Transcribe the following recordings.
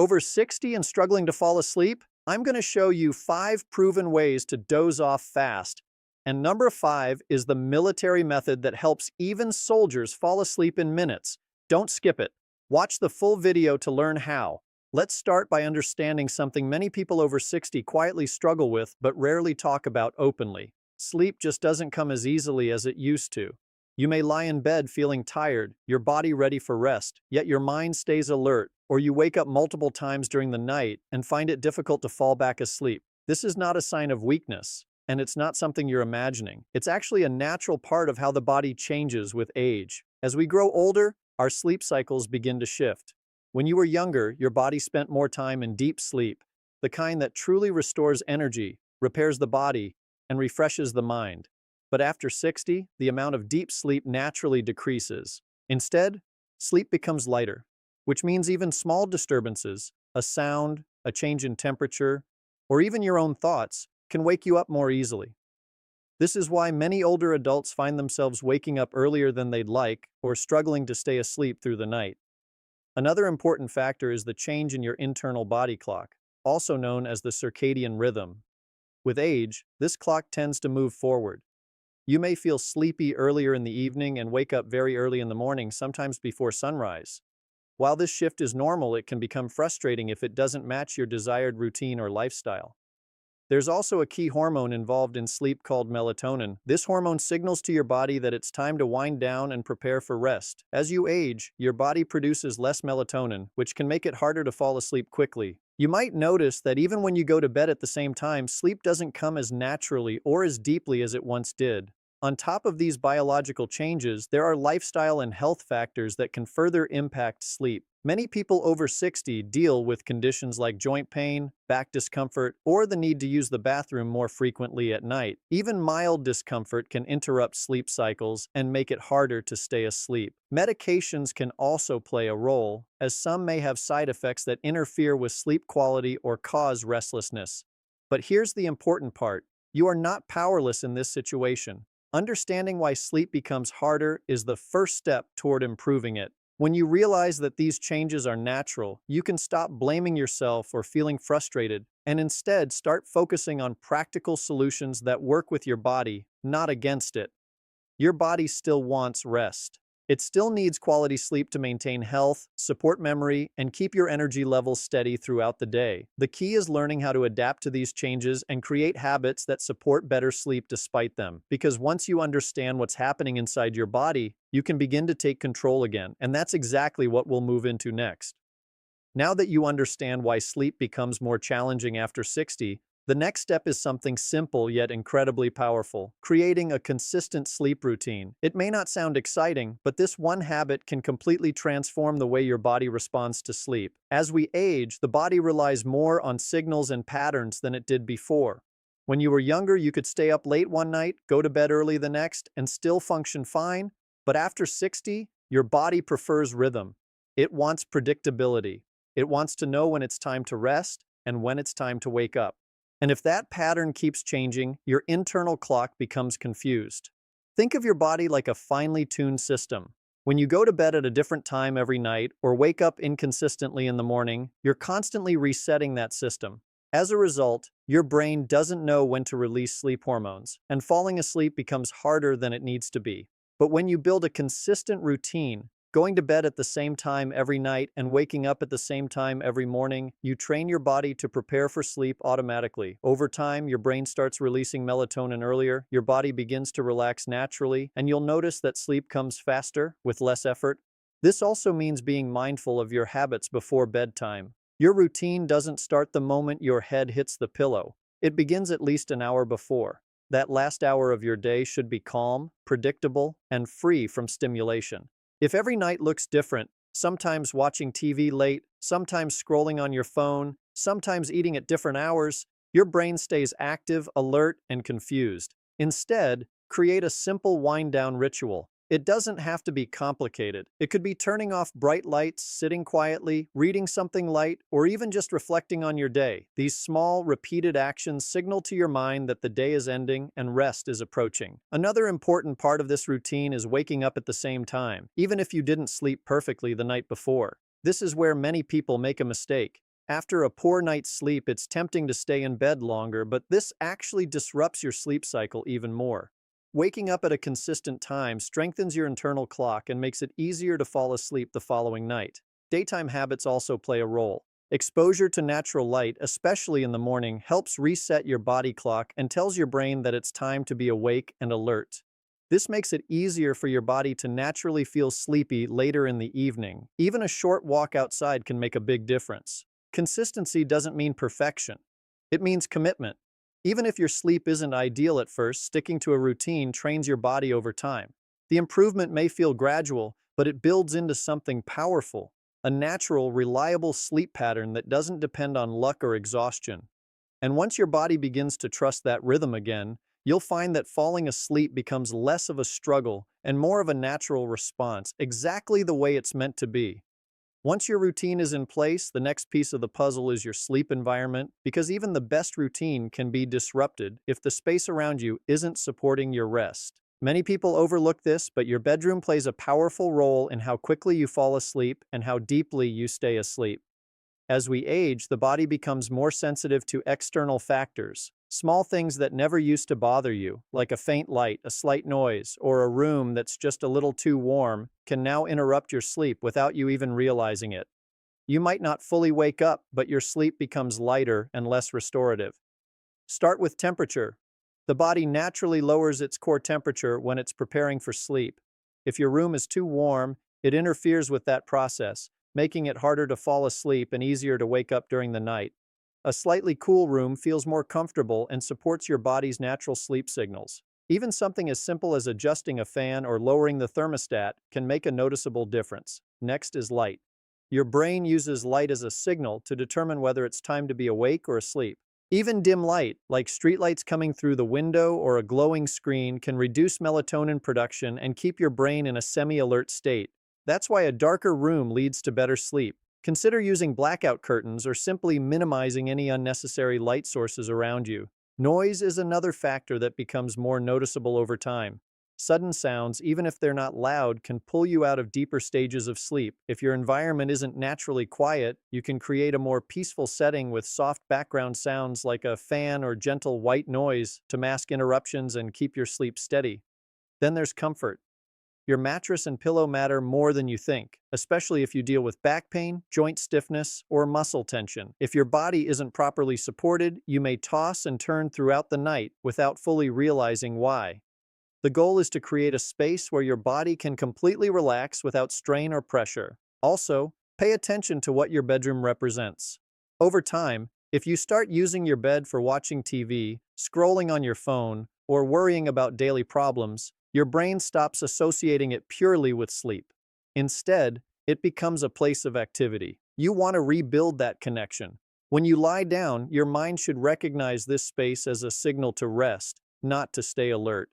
Over 60 and struggling to fall asleep? I'm going to show you 5 proven ways to doze off fast. And number 5 is the military method that helps even soldiers fall asleep in minutes. Don't skip it. Watch the full video to learn how. Let's start by understanding something many people over 60 quietly struggle with but rarely talk about openly. Sleep just doesn't come as easily as it used to. You may lie in bed feeling tired, your body ready for rest, yet your mind stays alert, or you wake up multiple times during the night and find it difficult to fall back asleep. This is not a sign of weakness, and it's not something you're imagining. It's actually a natural part of how the body changes with age. As we grow older, our sleep cycles begin to shift. When you were younger, your body spent more time in deep sleep, the kind that truly restores energy, repairs the body, and refreshes the mind. But after 60, the amount of deep sleep naturally decreases. Instead, sleep becomes lighter, which means even small disturbances, a sound, a change in temperature, or even your own thoughts, can wake you up more easily. This is why many older adults find themselves waking up earlier than they'd like or struggling to stay asleep through the night. Another important factor is the change in your internal body clock, also known as the circadian rhythm. With age, this clock tends to move forward. You may feel sleepy earlier in the evening and wake up very early in the morning, sometimes before sunrise. While this shift is normal, it can become frustrating if it doesn't match your desired routine or lifestyle. There's also a key hormone involved in sleep called melatonin. This hormone signals to your body that it's time to wind down and prepare for rest. As you age, your body produces less melatonin, which can make it harder to fall asleep quickly. You might notice that even when you go to bed at the same time, sleep doesn't come as naturally or as deeply as it once did. On top of these biological changes, there are lifestyle and health factors that can further impact sleep. Many people over 60 deal with conditions like joint pain, back discomfort, or the need to use the bathroom more frequently at night. Even mild discomfort can interrupt sleep cycles and make it harder to stay asleep. Medications can also play a role, as some may have side effects that interfere with sleep quality or cause restlessness. But here's the important part. You are not powerless in this situation. Understanding why sleep becomes harder is the first step toward improving it. When you realize that these changes are natural, you can stop blaming yourself or feeling frustrated and instead start focusing on practical solutions that work with your body, not against it. Your body still wants rest. It still needs quality sleep to maintain health, support memory, and keep your energy levels steady throughout the day. The key is learning how to adapt to these changes and create habits that support better sleep despite them. Because once you understand what's happening inside your body, you can begin to take control again, and that's exactly what we'll move into next. Now that you understand why sleep becomes more challenging after 60, the next step is something simple yet incredibly powerful: creating a consistent sleep routine. It may not sound exciting, but this one habit can completely transform the way your body responds to sleep. As we age, the body relies more on signals and patterns than it did before. When you were younger, you could stay up late one night, go to bed early the next, and still function fine. But after 60, your body prefers rhythm. It wants predictability. It wants to know when it's time to rest and when it's time to wake up. And if that pattern keeps changing, your internal clock becomes confused. Think of your body like a finely tuned system. When you go to bed at a different time every night or wake up inconsistently in the morning, you're constantly resetting that system. As a result, your brain doesn't know when to release sleep hormones, and falling asleep becomes harder than it needs to be. But when you build a consistent routine, going to bed at the same time every night and waking up at the same time every morning, you train your body to prepare for sleep automatically. Over time, your brain starts releasing melatonin earlier, your body begins to relax naturally, and you'll notice that sleep comes faster, with less effort. This also means being mindful of your habits before bedtime. Your routine doesn't start the moment your head hits the pillow. It begins at least an hour before. That last hour of your day should be calm, predictable, and free from stimulation. If every night looks different, sometimes watching TV late, sometimes scrolling on your phone, sometimes eating at different hours, your brain stays active, alert, and confused. Instead, create a simple wind-down ritual. It doesn't have to be complicated. It could be turning off bright lights, sitting quietly, reading something light, or even just reflecting on your day. These small, repeated actions signal to your mind that the day is ending and rest is approaching. Another important part of this routine is waking up at the same time, even if you didn't sleep perfectly the night before. This is where many people make a mistake. After a poor night's sleep, it's tempting to stay in bed longer, but this actually disrupts your sleep cycle even more. Waking up at a consistent time strengthens your internal clock and makes it easier to fall asleep the following night. Daytime habits also play a role. Exposure to natural light, especially in the morning, helps reset your body clock and tells your brain that it's time to be awake and alert. This makes it easier for your body to naturally feel sleepy later in the evening. Even a short walk outside can make a big difference. Consistency doesn't mean perfection. It means commitment. Even if your sleep isn't ideal at first, sticking to a routine trains your body over time. The improvement may feel gradual, but it builds into something powerful, a natural, reliable sleep pattern that doesn't depend on luck or exhaustion. And once your body begins to trust that rhythm again, you'll find that falling asleep becomes less of a struggle and more of a natural response, exactly the way it's meant to be. Once your routine is in place, the next piece of the puzzle is your sleep environment, because even the best routine can be disrupted if the space around you isn't supporting your rest. Many people overlook this, but your bedroom plays a powerful role in how quickly you fall asleep and how deeply you stay asleep. As we age, the body becomes more sensitive to external factors. Small things that never used to bother you, like a faint light, a slight noise, or a room that's just a little too warm, can now interrupt your sleep without you even realizing it. You might not fully wake up, but your sleep becomes lighter and less restorative. Start with temperature. The body naturally lowers its core temperature when it's preparing for sleep. If your room is too warm, it interferes with that process, making it harder to fall asleep and easier to wake up during the night. A slightly cool room feels more comfortable and supports your body's natural sleep signals. Even something as simple as adjusting a fan or lowering the thermostat can make a noticeable difference. Next is light. Your brain uses light as a signal to determine whether it's time to be awake or asleep. Even dim light, like streetlights coming through the window or a glowing screen, can reduce melatonin production and keep your brain in a semi-alert state. That's why a darker room leads to better sleep. Consider using blackout curtains or simply minimizing any unnecessary light sources around you. Noise is another factor that becomes more noticeable over time. Sudden sounds, even if they're not loud, can pull you out of deeper stages of sleep. If your environment isn't naturally quiet, you can create a more peaceful setting with soft background sounds like a fan or gentle white noise to mask interruptions and keep your sleep steady. Then there's comfort. Your mattress and pillow matter more than you think, especially if you deal with back pain, joint stiffness, or muscle tension. If your body isn't properly supported, you may toss and turn throughout the night without fully realizing why. The goal is to create a space where your body can completely relax without strain or pressure. Also, pay attention to what your bedroom represents. Over time, if you start using your bed for watching TV, scrolling on your phone, or worrying about daily problems, your brain stops associating it purely with sleep. Instead, it becomes a place of activity. You want to rebuild that connection. When you lie down, your mind should recognize this space as a signal to rest, not to stay alert.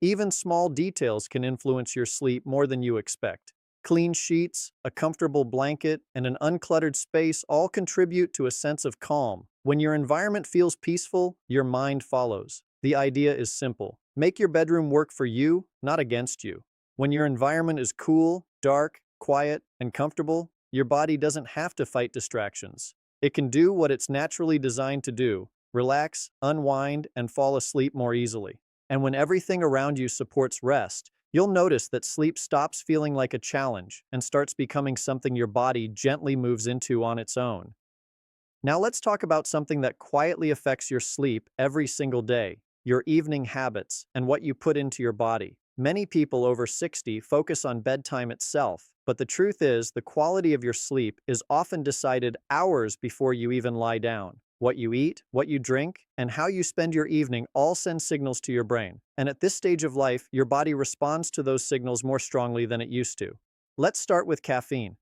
Even small details can influence your sleep more than you expect. Clean sheets, a comfortable blanket, and an uncluttered space all contribute to a sense of calm. When your environment feels peaceful, your mind follows. The idea is simple. Make your bedroom work for you, not against you. When your environment is cool, dark, quiet, and comfortable, your body doesn't have to fight distractions. It can do what it's naturally designed to do: relax, unwind, and fall asleep more easily. And when everything around you supports rest, you'll notice that sleep stops feeling like a challenge and starts becoming something your body gently moves into on its own. Now let's talk about something that quietly affects your sleep every single day: your evening habits and what you put into your body. Many people over 60 focus on bedtime itself, but the truth is the quality of your sleep is often decided hours before you even lie down. What you eat, what you drink, and how you spend your evening all send signals to your brain. And at this stage of life, your body responds to those signals more strongly than it used to. Let's start with caffeine.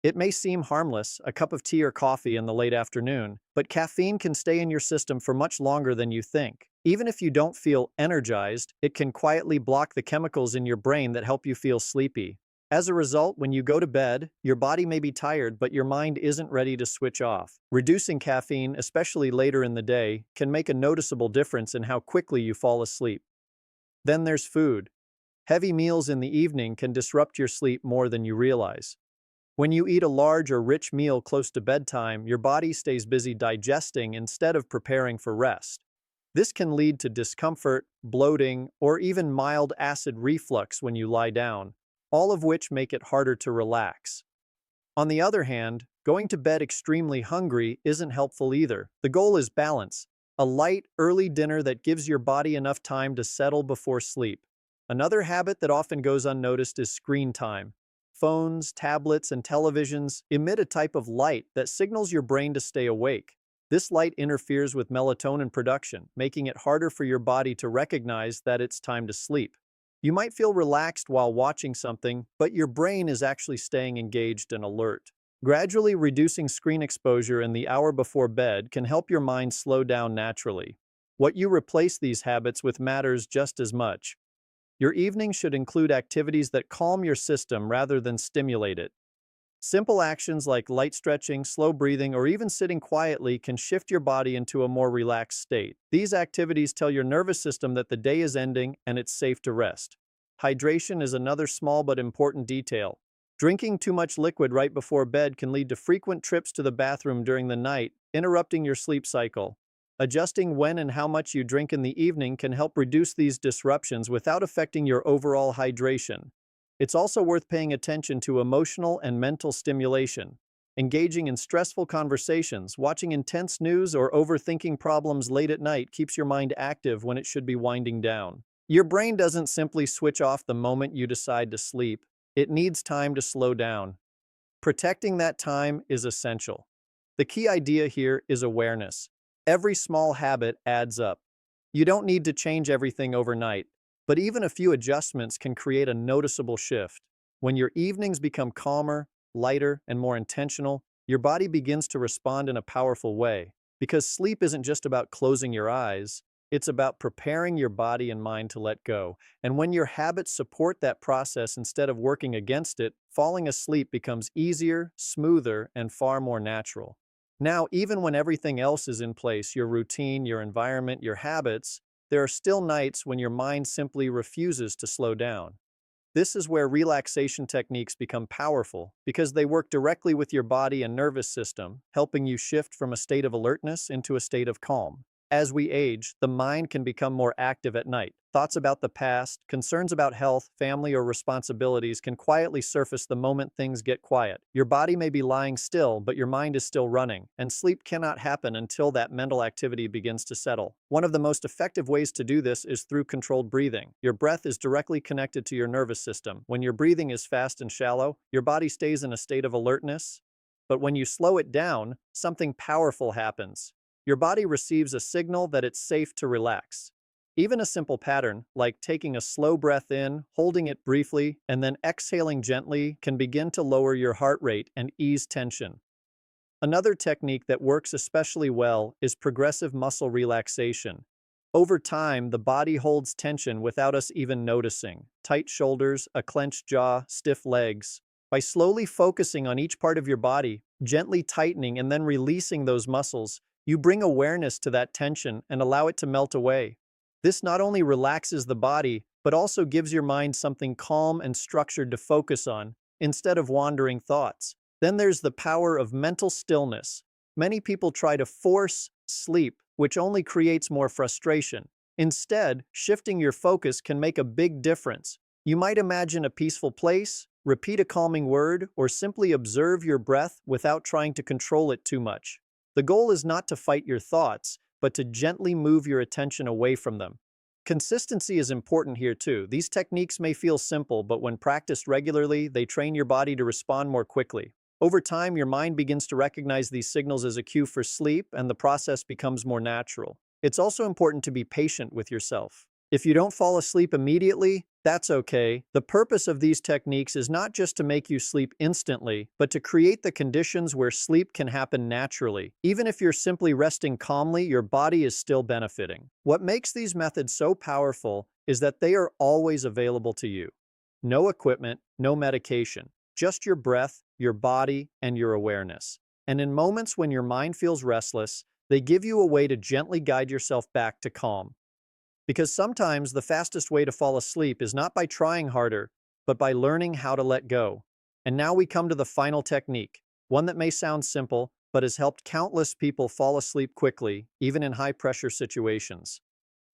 It may seem harmless, a cup of tea or coffee in the late afternoon, but caffeine can stay in your system for much longer than you think. Even if you don't feel energized, it can quietly block the chemicals in your brain that help you feel sleepy. As a result, when you go to bed, your body may be tired, but your mind isn't ready to switch off. Reducing caffeine, especially later in the day, can make a noticeable difference in how quickly you fall asleep. Then there's food. Heavy meals in the evening can disrupt your sleep more than you realize. When you eat a large or rich meal close to bedtime, your body stays busy digesting instead of preparing for rest. This can lead to discomfort, bloating, or even mild acid reflux when you lie down, all of which make it harder to relax. On the other hand, going to bed extremely hungry isn't helpful either. The goal is balance, a light, early dinner that gives your body enough time to settle before sleep. Another habit that often goes unnoticed is screen time. Phones, tablets, and televisions emit a type of light that signals your brain to stay awake. This light interferes with melatonin production, making it harder for your body to recognize that it's time to sleep. You might feel relaxed while watching something, but your brain is actually staying engaged and alert. Gradually reducing screen exposure in the hour before bed can help your mind slow down naturally. What you replace these habits with matters just as much. Your evening should include activities that calm your system rather than stimulate it. Simple actions like light stretching, slow breathing, or even sitting quietly can shift your body into a more relaxed state. These activities tell your nervous system that the day is ending and it's safe to rest. Hydration is another small but important detail. Drinking too much liquid right before bed can lead to frequent trips to the bathroom during the night, interrupting your sleep cycle. Adjusting when and how much you drink in the evening can help reduce these disruptions without affecting your overall hydration. It's also worth paying attention to emotional and mental stimulation. Engaging in stressful conversations, watching intense news, or overthinking problems late at night keeps your mind active when it should be winding down. Your brain doesn't simply switch off the moment you decide to sleep. It needs time to slow down. Protecting that time is essential. The key idea here is awareness. Every small habit adds up. You don't need to change everything overnight, but even a few adjustments can create a noticeable shift. When your evenings become calmer, lighter, and more intentional, your body begins to respond in a powerful way. Because sleep isn't just about closing your eyes, it's about preparing your body and mind to let go. And when your habits support that process instead of working against it, falling asleep becomes easier, smoother, and far more natural. Now, even when everything else is in place, your routine, your environment, your habits, there are still nights when your mind simply refuses to slow down. This is where relaxation techniques become powerful because they work directly with your body and nervous system, helping you shift from a state of alertness into a state of calm. As we age, the mind can become more active at night. Thoughts about the past, concerns about health, family, or responsibilities can quietly surface the moment things get quiet. Your body may be lying still, but your mind is still running, and sleep cannot happen until that mental activity begins to settle. One of the most effective ways to do this is through controlled breathing. Your breath is directly connected to your nervous system. When your breathing is fast and shallow, your body stays in a state of alertness. But when you slow it down, something powerful happens. Your body receives a signal that it's safe to relax. Even a simple pattern, like taking a slow breath in, holding it briefly, and then exhaling gently, can begin to lower your heart rate and ease tension. Another technique that works especially well is progressive muscle relaxation. Over time, the body holds tension without us even noticing. Tight shoulders, a clenched jaw, stiff legs. By slowly focusing on each part of your body, gently tightening and then releasing those muscles, you bring awareness to that tension and allow it to melt away. This not only relaxes the body, but also gives your mind something calm and structured to focus on, instead of wandering thoughts. Then there's the power of mental stillness. Many people try to force sleep, which only creates more frustration. Instead, shifting your focus can make a big difference. You might imagine a peaceful place, repeat a calming word, or simply observe your breath without trying to control it too much. The goal is not to fight your thoughts, but to gently move your attention away from them. Consistency is important here too. These techniques may feel simple, but when practiced regularly, they train your body to respond more quickly. Over time, your mind begins to recognize these signals as a cue for sleep, and the process becomes more natural. It's also important to be patient with yourself. If you don't fall asleep immediately, that's okay. The purpose of these techniques is not just to make you sleep instantly, but to create the conditions where sleep can happen naturally. Even if you're simply resting calmly, your body is still benefiting. What makes these methods so powerful is that they are always available to you. No equipment, no medication, just your breath, your body, and your awareness. And in moments when your mind feels restless, they give you a way to gently guide yourself back to calm. Because sometimes the fastest way to fall asleep is not by trying harder, but by learning how to let go. And now we come to the final technique, one that may sound simple, but has helped countless people fall asleep quickly, even in high-pressure situations.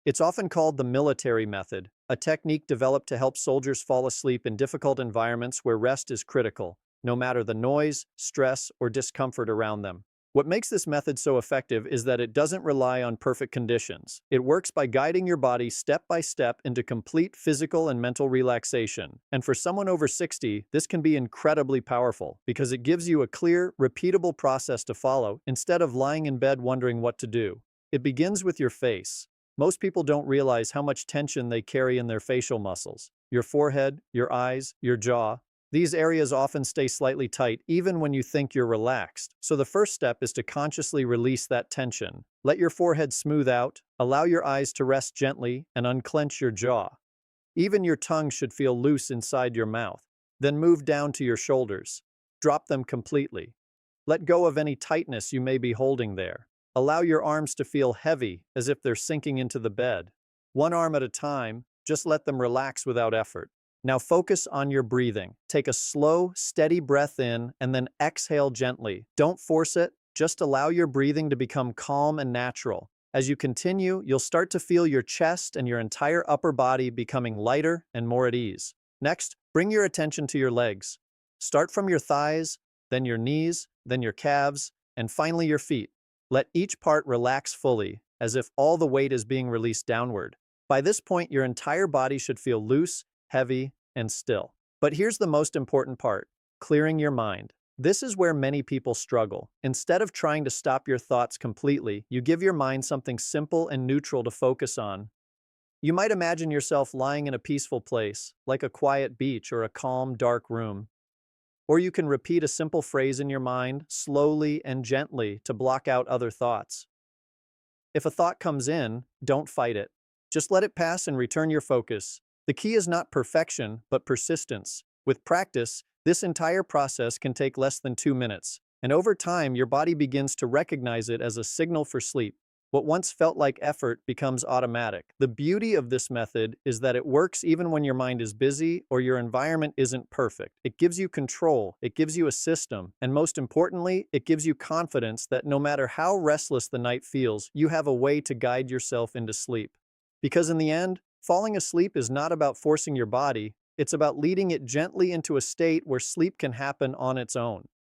It's often called the military method, a technique developed to help soldiers fall asleep in difficult environments where rest is critical, no matter the noise, stress, or discomfort around them. What makes this method so effective is that it doesn't rely on perfect conditions. It works by guiding your body step by step into complete physical and mental relaxation. And for someone over 60, this can be incredibly powerful because it gives you a clear, repeatable process to follow instead of lying in bed wondering what to do. It begins with your face. Most people don't realize how much tension they carry in their facial muscles. Your forehead, your eyes, your jaw. These areas often stay slightly tight even when you think you're relaxed. So the first step is to consciously release that tension. Let your forehead smooth out, allow your eyes to rest gently, and unclench your jaw. Even your tongue should feel loose inside your mouth. Then move down to your shoulders. Drop them completely. Let go of any tightness you may be holding there. Allow your arms to feel heavy, as if they're sinking into the bed. One arm at a time, just let them relax without effort. Now focus on your breathing. Take a slow, steady breath in and then exhale gently. Don't force it, just allow your breathing to become calm and natural. As you continue, you'll start to feel your chest and your entire upper body becoming lighter and more at ease. Next, bring your attention to your legs. Start from your thighs, then your knees, then your calves, and finally your feet. Let each part relax fully, as if all the weight is being released downward. By this point, your entire body should feel loose, heavy, and still. But here's the most important part, clearing your mind. This is where many people struggle. Instead of trying to stop your thoughts completely, you give your mind something simple and neutral to focus on. You might imagine yourself lying in a peaceful place, like a quiet beach or a calm, dark room. Or you can repeat a simple phrase in your mind, slowly and gently, to block out other thoughts. If a thought comes in, don't fight it. Just let it pass and return your focus. The key is not perfection, but persistence. With practice, this entire process can take less than 2 minutes, and over time, your body begins to recognize it as a signal for sleep. What once felt like effort becomes automatic. The beauty of this method is that it works even when your mind is busy or your environment isn't perfect. It gives you control, it gives you a system, and most importantly, it gives you confidence that no matter how restless the night feels, you have a way to guide yourself into sleep. Because in the end, falling asleep is not about forcing your body, it's about leading it gently into a state where sleep can happen on its own.